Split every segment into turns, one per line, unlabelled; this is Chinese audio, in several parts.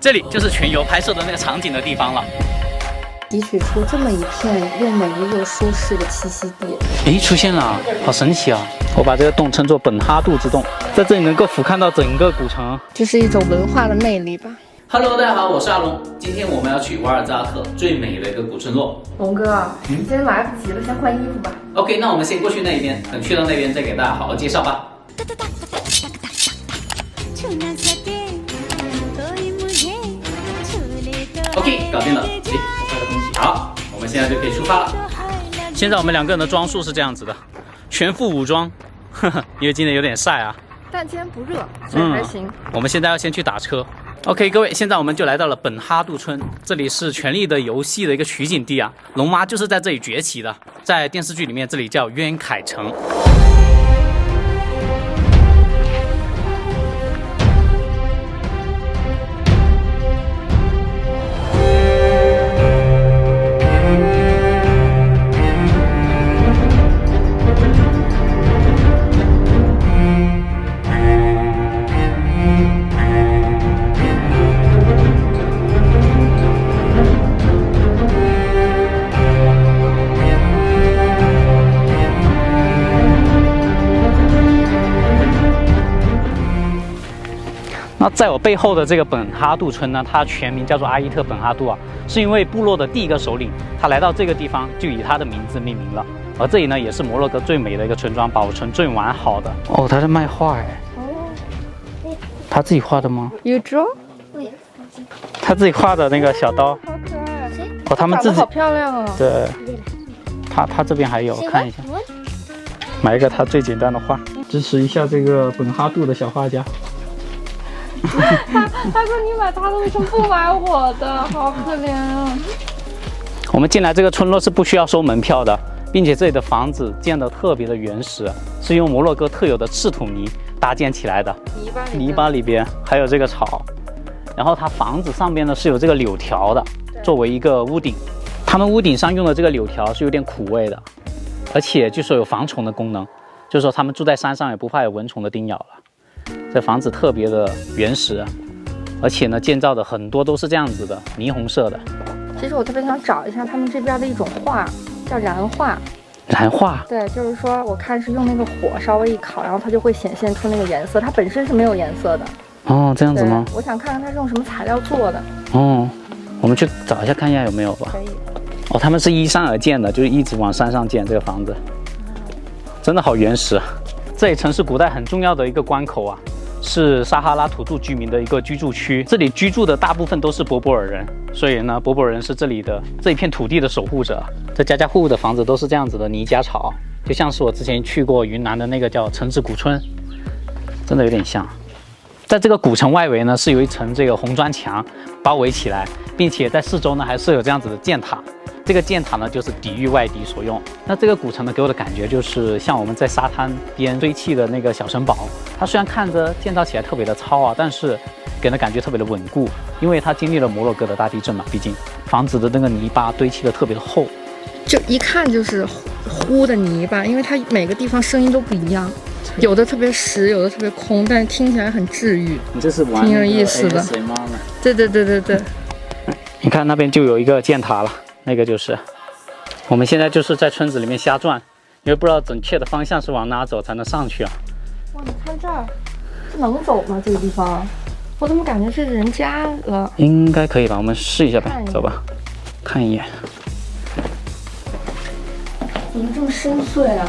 这里就是全游拍摄的那个场景的地方了。
提取出这么一片又美丽又舒适的栖息地。
诶，出现了，好神奇啊！我把这个洞称作本哈杜之洞，在这里能够俯瞰到整个古城，
这是一种文化的魅力吧。
Hello， 大家好，我是阿龙。今天我们要去瓦尔扎特最美的一个古村落。
龙哥，今天来不及了，先换衣服吧。
OK， 那我们先过去那边，等去到那边再给大家好好介绍吧。OK， 搞定了。诶，我拍个东西。好，我们现在就可以出发了。现在我们两个人的装束是这样子的，全副武装，因为今天有点晒啊。
但今天不热，所以还行。
我们现在要先去打车。OK， 各位，现在我们就来到了本哈杜村，这里是《权力的游戏》的一个取景地啊。龙妈就是在这里崛起的，在电视剧里面这里叫渊凯城。那在我背后的这个本哈杜村呢，它全名叫做阿伊特本哈杜啊，是因为部落的第一个首领，他来到这个地方就以他的名字命名了。而这里呢，也是摩洛哥最美的一个村庄，保存最完好的。哦，他在卖画哎。哦。他自己画的吗
？You draw？
他自己画的那个小刀。
好可爱。
哦，他们自己。
好漂亮哦。
对。他这边还有，看一下。买一个他最简单的画，支持一下这个本哈杜的小画家。
他说你买他的，为什么不买我的？好可怜啊！
我们进来这个村落是不需要收门票的，并且这里的房子建得特别的原始，是用摩洛哥特有的赤土泥搭建起来的。泥巴里边还有这个草，然后它房子上边呢是有这个柳条的，作为一个屋顶。他们屋顶上用的这个柳条是有点苦味的，而且据说有防虫的功能，就是说他们住在山上也不怕有蚊虫的叮咬了。这房子特别的原始，而且呢，建造的很多都是这样子的，霓虹色的。
其实我特别想找一下他们这边的一种画，叫燃画。
燃画？
对，就是说我看是用那个火稍微一烤，然后它就会显现出那个颜色，它本身是没有颜色的。
哦，这样子吗？
我想看看它是用什么材料做的。
哦，我们去找一下看一下有没有吧。
可以。
哦，他们是依山而建的，就是一直往山上建这个房子，真的好原始啊！这里曾是古代很重要的一个关口啊。是撒哈拉土著居民的一个居住区，这里居住的大部分都是柏柏尔人，所以呢，柏柏尔人是这里的这一片土地的守护者。这家家户户的房子都是这样子的泥夹草，就像是我之前去过云南的那个叫城子古村，真的有点像。在这个古城外围呢，是有一层这个红砖墙包围起来，并且在四周呢还设有这样子的箭塔。这个箭塔呢，就是抵御外敌所用。那这个古城呢，给我的感觉就是像我们在沙滩边堆砌的那个小城堡。它虽然看着建造起来特别的糙啊，但是给人的感觉特别的稳固，因为它经历了摩洛哥的大地震嘛，毕竟房子的那个泥巴堆砌的特别的厚，
就一看就是糊的泥巴，因为它每个地方声音都不一样，有的特别实，有的特别空，但是听起来很治愈。
你这是玩
挺有意思的。对对对对对。
你看那边就有一个箭塔了。那个就是我们现在就是在村子里面瞎转，因为不知道准确的方向是往哪走才能上去啊。
哇，你看这儿，这能走吗？这个地方，我怎么感觉这是人家了？
应该可以吧，我们试一下吧，走吧，看一眼。
怎么这么深邃啊？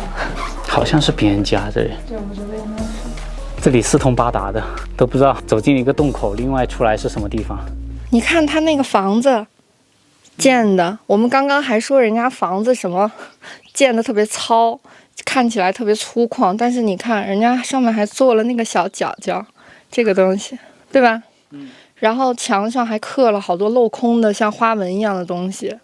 好像是别人家这里。
对，我觉得应该是。
这里四通八达的，都不知道走进一个洞口，另外出来是什么地方。
你看他那个房子。建的，我们刚刚还说人家房子什么建的特别糙，看起来特别粗犷，但是你看人家上面还做了那个小角角，这个东西，对吧？然后墙上还刻了好多镂空的像花纹一样的东西。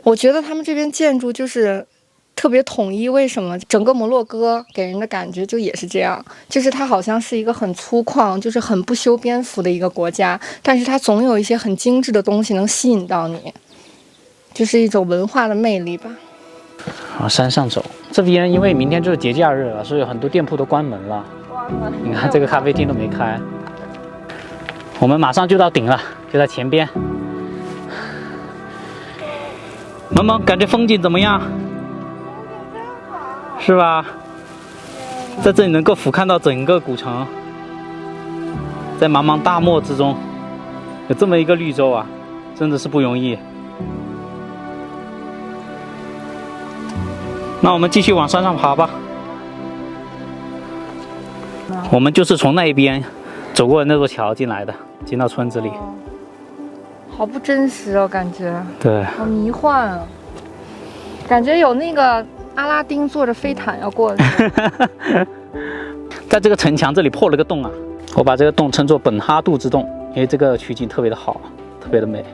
我觉得他们这边建筑就是特别统一，为什么？整个摩洛哥给人的感觉就也是这样，就是它好像是一个很粗犷，就是很不修边幅的一个国家，但是它总有一些很精致的东西能吸引到你。就是一种文化的魅力吧。
往山上走，这边因为明天就是节假日了，所以很多店铺都关门了。你看这个咖啡厅都没开。我们马上就到顶了，就在前边。萌萌，感觉风景怎么样？是吧？在这里能够俯瞰到整个古城，在茫茫大漠之中，有这么一个绿洲啊，真的是不容易。那我们继续往山上爬吧。我们就是从那边走过那座桥进来的，进到村子里。
好不真实哦，感觉。
对，
好迷幻啊，感觉有那个阿拉丁坐着飞毯要过去。
在这个城墙这里破了个洞啊，我把这个洞称作本哈杜之洞，因为这个取景特别的好，特别的美。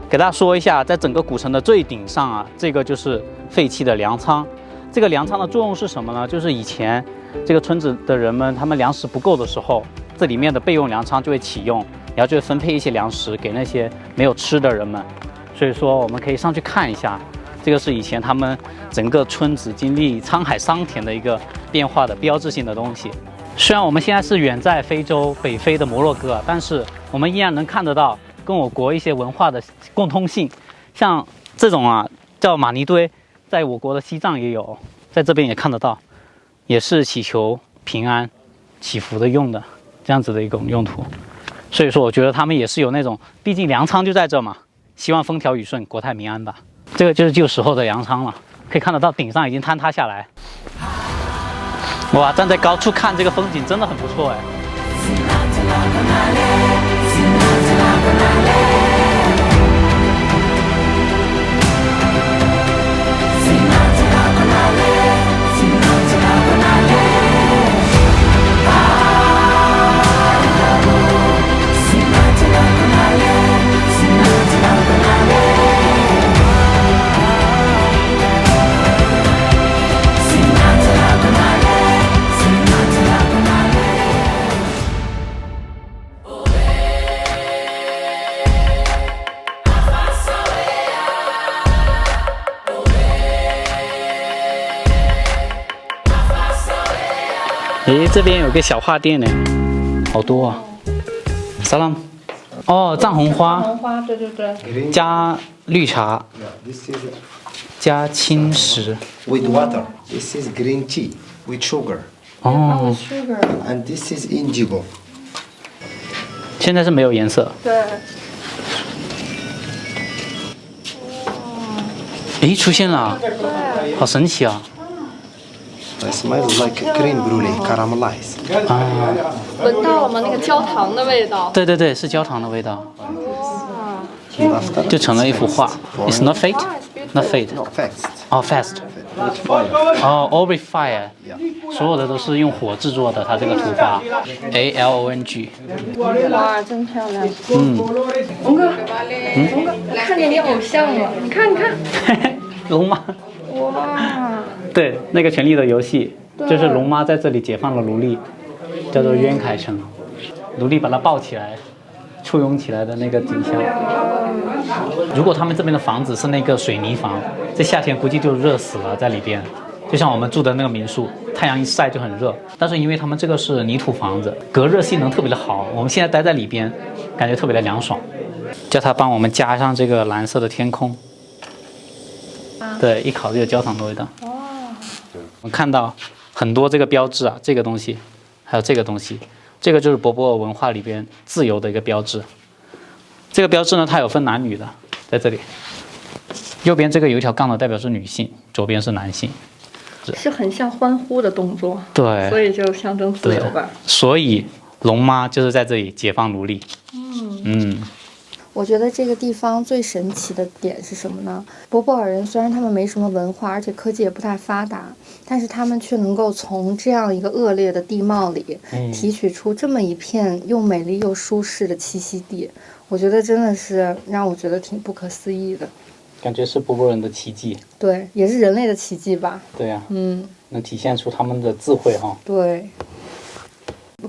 给大家说一下，在整个古城的最顶上啊，这个就是废弃的粮仓。这个粮仓的作用是什么呢？就是以前这个村子的人们，他们粮食不够的时候，这里面的备用粮仓就会启用，然后就会分配一些粮食给那些没有吃的人们。所以说，我们可以上去看一下，这个是以前他们整个村子经历沧海桑田的一个变化的标志性的东西。虽然我们现在是远在非洲北非的摩洛哥，但是我们依然能看得到跟我国一些文化的共通性，像这种啊叫玛尼堆，在我国的西藏也有，在这边也看得到，也是祈求平安、祈福的用的这样子的一种用途。所以说，我觉得他们也是有那种，毕竟粮仓就在这嘛，希望风调雨顺、国泰民安吧。这个就是旧时候的粮仓了，可以看得到顶上已经坍塌下来。哇，站在高处看这个风景真的很不错哎。诶，这边有个小花店呢，好多啊。萨拉姆，哦，藏红花，
红花，对对对。
加绿茶，
This is
加青石。
with water. This is green tea with sugar.
哦，
sugar。
And this is indigo.
现在是没有颜色。
对。
诶，出现了，好神奇啊！
It smells like cream brulee, caramelized.
啊，
闻到了吗？那个焦糖的味道。
对对对，是焦糖的味道，
哇。
And after
就成了一幅画。It's not fate, not fate.
no fast.
哦，fast.
With fire.
哦，all with fire. 所有的都是用火制作的，它这个图画。ALONG。
哇，真漂亮。龙哥，龙哥，看见你偶像了，你看，你看。
龙妈。
哇。
对，那个《权力的游戏》就是龙妈在这里解放了奴隶，叫做渊凯城，奴隶把它抱起来，簇拥起来的那个景象。如果他们这边的房子是那个水泥房，这夏天估计就热死了在里边。就像我们住的那个民宿，太阳一晒就很热，但是因为他们这个是泥土房子，隔热性能特别的好，我们现在待在里边，感觉特别的凉爽。叫他帮我们加上这个蓝色的天空。对，一烤就有焦糖的味道。我们看到很多这个标志啊，这个东西，还有这个东西，这个就是博博尔文化里边自由的一个标志。这个标志呢，它有分男女的，在这里，右边这个有一条杠的代表是女性，左边是男性，
是很像欢呼的动作，
对，
所以就象征自由吧。
所以龙妈就是在这里解放奴隶。
我觉得这个地方最神奇的点是什么呢？博博尔人虽然他们没什么文化，而且科技也不太发达，但是他们却能够从这样一个恶劣的地貌里提取出这么一片又美丽又舒适的栖息地。我觉得真的是让我觉得挺不可思议的。
感觉是博博人的奇迹。
对，也是人类的奇迹吧。
对呀、
嗯，
能体现出他们的智慧哈。
对。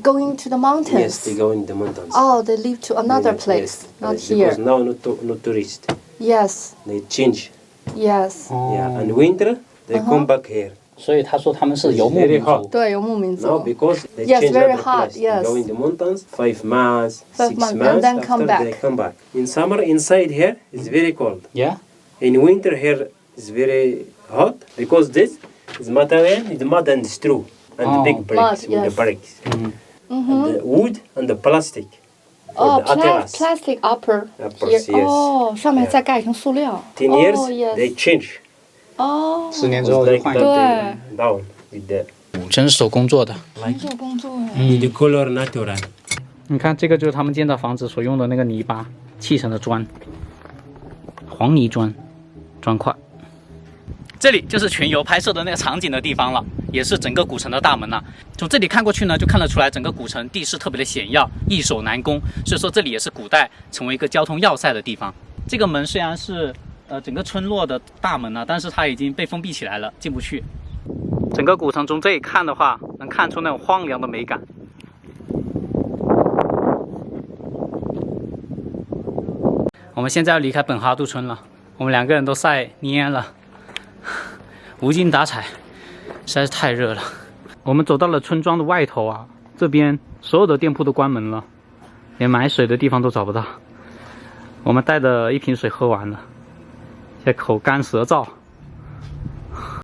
Going to the mountains.
Yes, they go in the mountains.
Oh, they live to another
Yes,
place, not
because
here.
now not tourist.
Yes,
They change.
yes.
Yeah, and winter they come back here.
所以他说他们是游牧
Very
民
hot.
族。
对，游牧民
Now
族。
because they
Yes,
change
very
other
hot,
place.
yes.
They go in the mountains 5 months,
5
6
months, and
months
then
after
come back.
they come back. In summer inside here is very cold.
Yeah.
In winter here is very hot because this is material is mud and straw and
Oh.
big bricks
Mud,
with the
yes.
bricks. And the wood and the plastic. for
哦
the terrace.
plastic upper
Uppers,
here.
yes.
哦，上面再盖成塑料。
10 years
哦
they
yes。
change.
哦，
10年之
It's
后就
like
换
that
一个。
they down with the
真是手工做的。
做工作哎。
with the color natural.
你看，这个就是他们建造房子所用的那个泥巴砌成的砖，黄泥砖砖块。这里就是全游拍摄的那个场景的地方了，也是整个古城的大门了。从这里看过去呢，就看得出来整个古城地势特别的险要，易守难攻，所以说这里也是古代成为一个交通要塞的地方。这个门虽然是整个村落的大门呢，但是它已经被封闭起来了，进不去。整个古城从这里看的话，能看出那种荒凉的美感。我们现在要离开本哈杜村了，我们2个人都晒蔫了，无精打采，实在是太热了。我们走到了村庄的外头啊，这边所有的店铺都关门了，连买水的地方都找不到。我们带的1瓶水喝完了，现在口干舌燥。